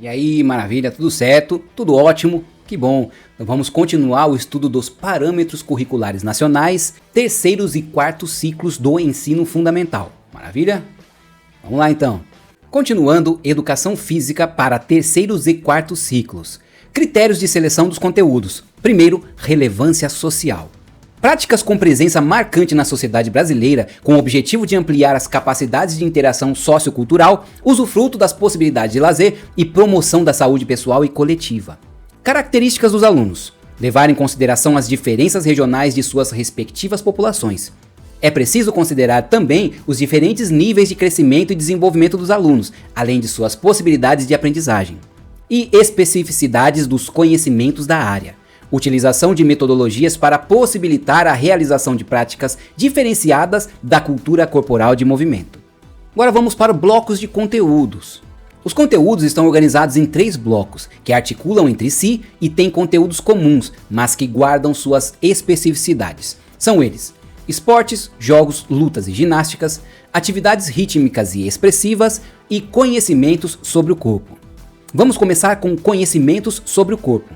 E aí, maravilha, tudo certo? Tudo ótimo? Que bom! Então vamos continuar o estudo dos parâmetros curriculares nacionais, terceiros e quartos ciclos do ensino fundamental. Maravilha? Vamos lá então. Continuando, educação física para terceiros e quartos ciclos. Critérios de seleção dos conteúdos. Primeiro, relevância social. Práticas com presença marcante na sociedade brasileira, com o objetivo de ampliar as capacidades de interação sociocultural, usufruto das possibilidades de lazer e promoção da saúde pessoal e coletiva. Características dos alunos. Levar em consideração as diferenças regionais de suas respectivas populações. É preciso considerar também os diferentes níveis de crescimento e desenvolvimento dos alunos, além de suas possibilidades de aprendizagem. E especificidades dos conhecimentos da área. Utilização de metodologias para possibilitar a realização de práticas diferenciadas da cultura corporal de movimento. Agora vamos para blocos de conteúdos. Os conteúdos estão organizados em 3 blocos, que articulam entre si e têm conteúdos comuns, mas que guardam suas especificidades. São eles: esportes, jogos, lutas e ginásticas, atividades rítmicas e expressivas e conhecimentos sobre o corpo. Vamos começar com conhecimentos sobre o corpo.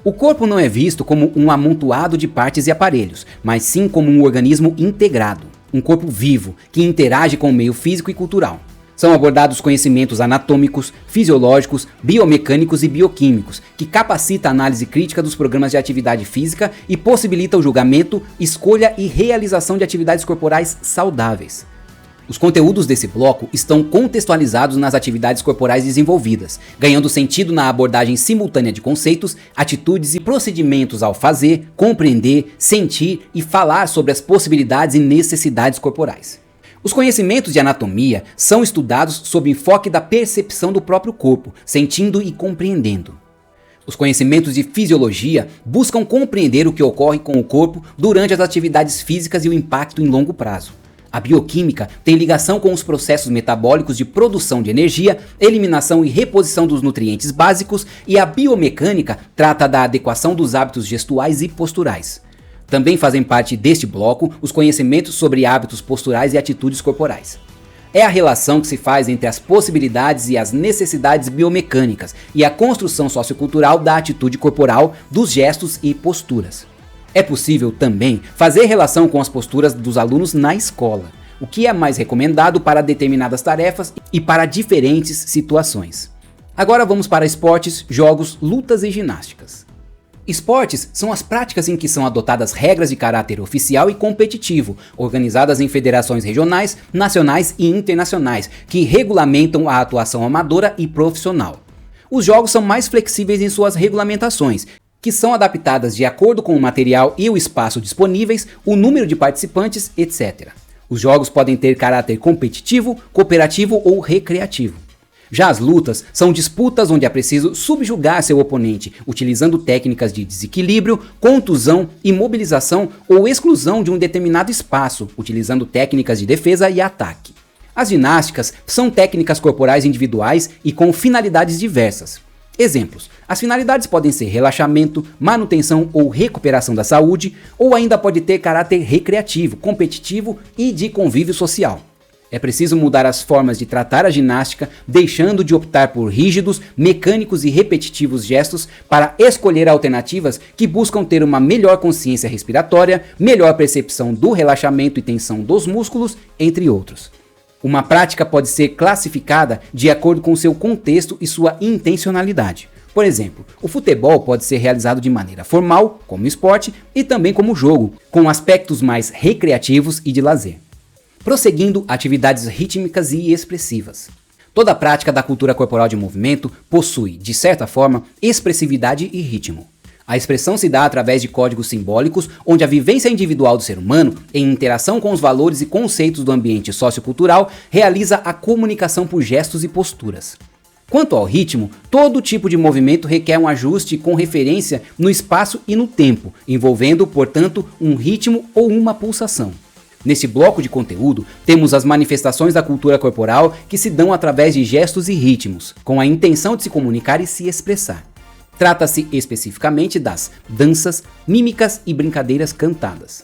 O corpo não é visto como um amontoado de partes e aparelhos, mas sim como um organismo integrado, um corpo vivo, que interage com o meio físico e cultural. São abordados conhecimentos anatômicos, fisiológicos, biomecânicos e bioquímicos, que capacita a análise crítica dos programas de atividade física e possibilita o julgamento, escolha e realização de atividades corporais saudáveis. Os conteúdos desse bloco estão contextualizados nas atividades corporais desenvolvidas, ganhando sentido na abordagem simultânea de conceitos, atitudes e procedimentos ao fazer, compreender, sentir e falar sobre as possibilidades e necessidades corporais. Os conhecimentos de anatomia são estudados sob enfoque da percepção do próprio corpo, sentindo e compreendendo. Os conhecimentos de fisiologia buscam compreender o que ocorre com o corpo durante as atividades físicas e o impacto em longo prazo. A bioquímica tem ligação com os processos metabólicos de produção de energia, eliminação e reposição dos nutrientes básicos, e a biomecânica trata da adequação dos hábitos gestuais e posturais. Também fazem parte deste bloco os conhecimentos sobre hábitos posturais e atitudes corporais. É a relação que se faz entre as possibilidades e as necessidades biomecânicas e a construção sociocultural da atitude corporal, dos gestos e posturas. É possível também fazer relação com as posturas dos alunos na escola, o que é mais recomendado para determinadas tarefas e para diferentes situações. Agora vamos para esportes, jogos, lutas e ginásticas. Esportes são as práticas em que são adotadas regras de caráter oficial e competitivo, organizadas em federações regionais, nacionais e internacionais, que regulamentam a atuação amadora e profissional. Os jogos são mais flexíveis em suas regulamentações, que são adaptadas de acordo com o material e o espaço disponíveis, o número de participantes, etc. Os jogos podem ter caráter competitivo, cooperativo ou recreativo. Já as lutas são disputas onde é preciso subjugar seu oponente, utilizando técnicas de desequilíbrio, contusão, imobilização ou exclusão de um determinado espaço, utilizando técnicas de defesa e ataque. As ginásticas são técnicas corporais individuais e com finalidades diversas. Exemplos: as finalidades podem ser relaxamento, manutenção ou recuperação da saúde, ou ainda pode ter caráter recreativo, competitivo e de convívio social. É preciso mudar as formas de tratar a ginástica, deixando de optar por rígidos, mecânicos e repetitivos gestos para escolher alternativas que buscam ter uma melhor consciência respiratória, melhor percepção do relaxamento e tensão dos músculos, entre outros. Uma prática pode ser classificada de acordo com seu contexto e sua intencionalidade. Por exemplo, o futebol pode ser realizado de maneira formal, como esporte, e também como jogo, com aspectos mais recreativos e de lazer. Prosseguindo, atividades rítmicas e expressivas. Toda prática da cultura corporal de movimento possui, de certa forma, expressividade e ritmo. A expressão se dá através de códigos simbólicos, onde a vivência individual do ser humano, em interação com os valores e conceitos do ambiente sociocultural, realiza a comunicação por gestos e posturas. Quanto ao ritmo, todo tipo de movimento requer um ajuste com referência no espaço e no tempo, envolvendo, portanto, um ritmo ou uma pulsação. Neste bloco de conteúdo, temos as manifestações da cultura corporal que se dão através de gestos e ritmos, com a intenção de se comunicar e se expressar. Trata-se especificamente das danças, mímicas e brincadeiras cantadas.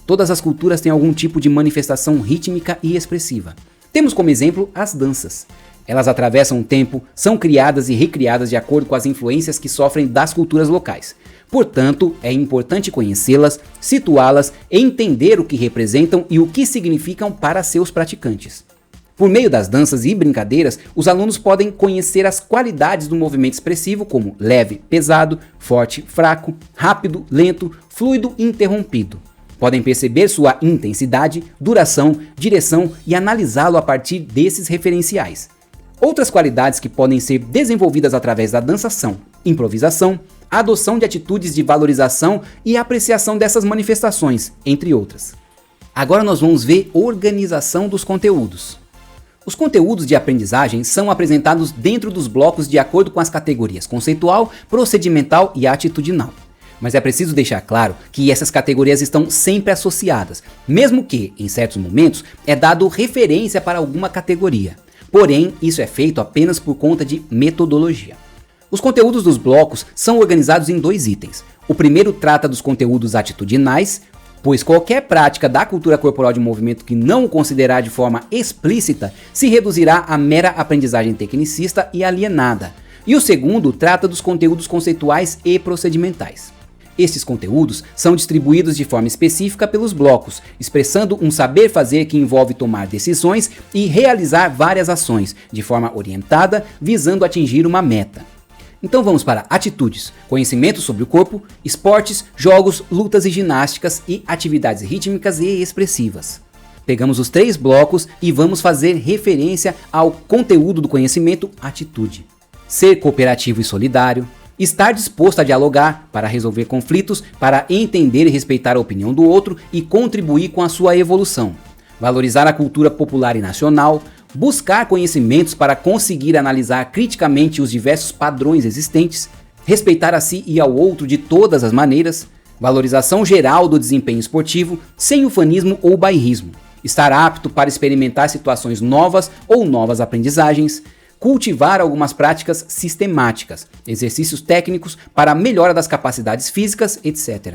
Todas as culturas têm algum tipo de manifestação rítmica e expressiva. Temos como exemplo as danças. Elas atravessam o tempo, são criadas e recriadas de acordo com as influências que sofrem das culturas locais. Portanto, é importante conhecê-las, situá-las, entender o que representam e o que significam para seus praticantes. Por meio das danças e brincadeiras, os alunos podem conhecer as qualidades do movimento expressivo, como leve, pesado, forte, fraco, rápido, lento, fluido e interrompido. Podem perceber sua intensidade, duração, direção e analisá-lo a partir desses referenciais. Outras qualidades que podem ser desenvolvidas através da dança são improvisação, adoção de atitudes de valorização e apreciação dessas manifestações, entre outras. Agora nós vamos ver organização dos conteúdos. Os conteúdos de aprendizagem são apresentados dentro dos blocos de acordo com as categorias conceitual, procedimental e atitudinal. Mas é preciso deixar claro que essas categorias estão sempre associadas, mesmo que, em certos momentos, é dado referência para alguma categoria. Porém, isso é feito apenas por conta de metodologia. Os conteúdos dos blocos são organizados em 2 itens. O primeiro trata dos conteúdos atitudinais, pois qualquer prática da cultura corporal de movimento que não o considerar de forma explícita se reduzirá a mera aprendizagem tecnicista e alienada. E o segundo trata dos conteúdos conceituais e procedimentais. Estes conteúdos são distribuídos de forma específica pelos blocos, expressando um saber fazer que envolve tomar decisões e realizar várias ações, de forma orientada, visando atingir uma meta. Então vamos para atitudes, conhecimento sobre o corpo, esportes, jogos, lutas e ginásticas e atividades rítmicas e expressivas. Pegamos os 3 blocos e vamos fazer referência ao conteúdo do conhecimento atitude. Ser cooperativo e solidário. Estar disposto a dialogar para resolver conflitos, para entender e respeitar a opinião do outro e contribuir com a sua evolução. Valorizar a cultura popular e nacional. Buscar conhecimentos para conseguir analisar criticamente os diversos padrões existentes. Respeitar a si e ao outro de todas as maneiras. Valorização geral do desempenho esportivo, sem ufanismo ou bairrismo. Estar apto para experimentar situações novas ou novas aprendizagens. Cultivar algumas práticas sistemáticas, exercícios técnicos para a melhora das capacidades físicas, etc.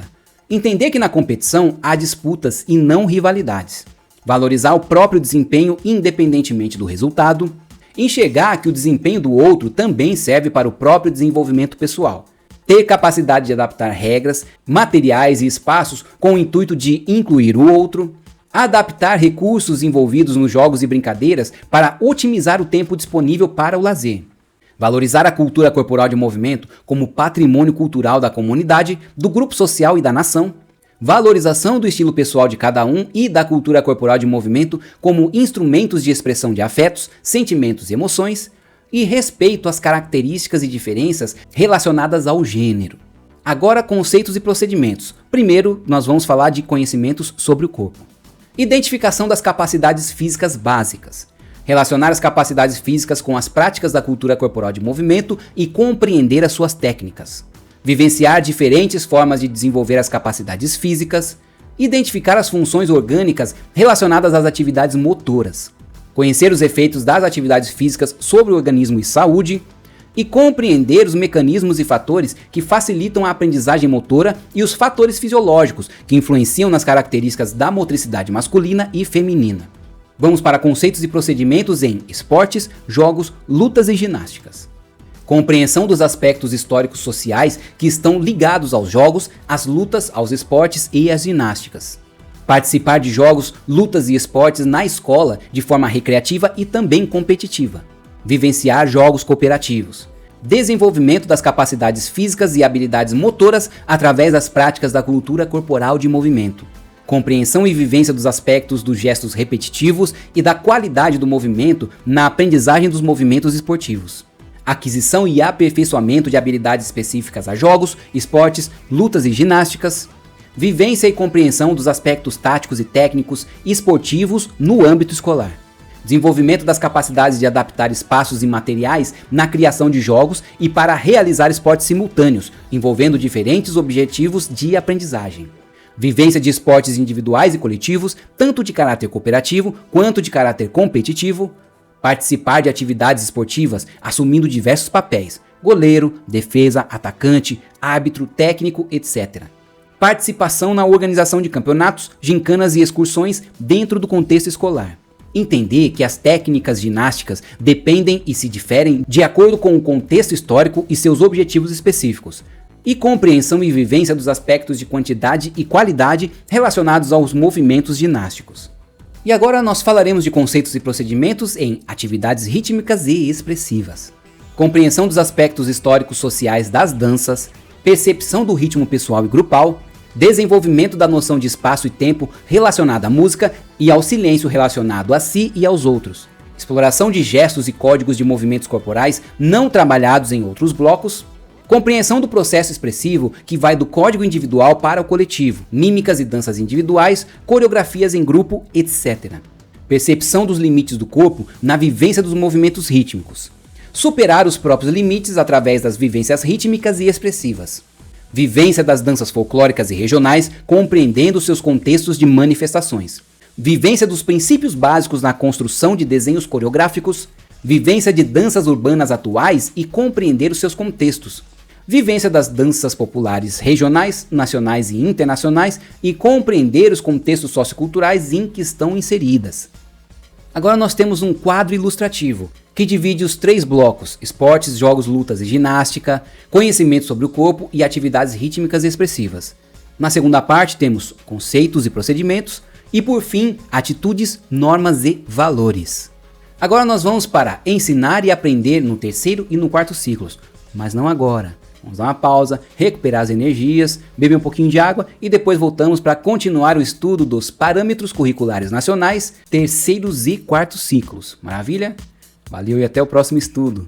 Entender que na competição há disputas e não rivalidades. Valorizar o próprio desempenho independentemente do resultado. Enxergar que o desempenho do outro também serve para o próprio desenvolvimento pessoal. Ter capacidade de adaptar regras, materiais e espaços com o intuito de incluir o outro. Adaptar recursos envolvidos nos jogos e brincadeiras para otimizar o tempo disponível para o lazer. Valorizar a cultura corporal de movimento como patrimônio cultural da comunidade, do grupo social e da nação. Valorização do estilo pessoal de cada um e da cultura corporal de movimento como instrumentos de expressão de afetos, sentimentos e emoções. E respeito às características e diferenças relacionadas ao gênero. Agora, conceitos e procedimentos. Primeiro, nós vamos falar de conhecimentos sobre o corpo. Identificação das capacidades físicas básicas. Relacionar as capacidades físicas com as práticas da cultura corporal de movimento e compreender as suas técnicas. Vivenciar diferentes formas de desenvolver as capacidades físicas. Identificar as funções orgânicas relacionadas às atividades motoras. Conhecer os efeitos das atividades físicas sobre o organismo e saúde. E compreender os mecanismos e fatores que facilitam a aprendizagem motora e os fatores fisiológicos que influenciam nas características da motricidade masculina e feminina. Vamos para conceitos e procedimentos em esportes, jogos, lutas e ginásticas. Compreensão dos aspectos históricos sociais que estão ligados aos jogos, às lutas, aos esportes e às ginásticas. Participar de jogos, lutas e esportes na escola de forma recreativa e também competitiva. Vivenciar jogos cooperativos. Desenvolvimento das capacidades físicas e habilidades motoras através das práticas da cultura corporal de movimento. Compreensão e vivência dos aspectos dos gestos repetitivos e da qualidade do movimento na aprendizagem dos movimentos esportivos. Aquisição e aperfeiçoamento de habilidades específicas a jogos, esportes, lutas e ginásticas. Vivência e compreensão dos aspectos táticos e técnicos esportivos no âmbito escolar. Desenvolvimento das capacidades de adaptar espaços e materiais na criação de jogos e para realizar esportes simultâneos, envolvendo diferentes objetivos de aprendizagem. Vivência de esportes individuais e coletivos, tanto de caráter cooperativo quanto de caráter competitivo. Participar de atividades esportivas assumindo diversos papéis: goleiro, defesa, atacante, árbitro, técnico, etc. Participação na organização de campeonatos, gincanas e excursões dentro do contexto escolar. Entender que as técnicas ginásticas dependem e se diferem de acordo com o contexto histórico e seus objetivos específicos. E compreensão e vivência dos aspectos de quantidade e qualidade relacionados aos movimentos ginásticos. E agora nós falaremos de conceitos e procedimentos em atividades rítmicas e expressivas. Compreensão dos aspectos históricos sociais das danças, percepção do ritmo pessoal e grupal, desenvolvimento da noção de espaço e tempo relacionada à música e ao silêncio relacionado a si e aos outros, exploração de gestos e códigos de movimentos corporais não trabalhados em outros blocos, compreensão do processo expressivo que vai do código individual para o coletivo, mímicas e danças individuais, coreografias em grupo, etc. Percepção dos limites do corpo na vivência dos movimentos rítmicos. Superar os próprios limites através das vivências rítmicas e expressivas. Vivência das danças folclóricas e regionais, compreendendo seus contextos de manifestações. Vivência dos princípios básicos na construção de desenhos coreográficos. Vivência de danças urbanas atuais e compreender os seus contextos. Vivência das danças populares regionais, nacionais e internacionais e compreender os contextos socioculturais em que estão inseridas. Agora nós temos um quadro ilustrativo, que divide os 3 blocos: esportes, jogos, lutas e ginástica, conhecimento sobre o corpo e atividades rítmicas e expressivas. Na segunda parte temos conceitos e procedimentos e por fim, atitudes, normas e valores. Agora nós vamos para ensinar e aprender no terceiro e no quarto ciclos, mas não agora. Vamos dar uma pausa, recuperar as energias, beber um pouquinho de água e depois voltamos para continuar o estudo dos parâmetros curriculares nacionais, terceiros e quartos ciclos. Maravilha? Valeu e até o próximo estudo.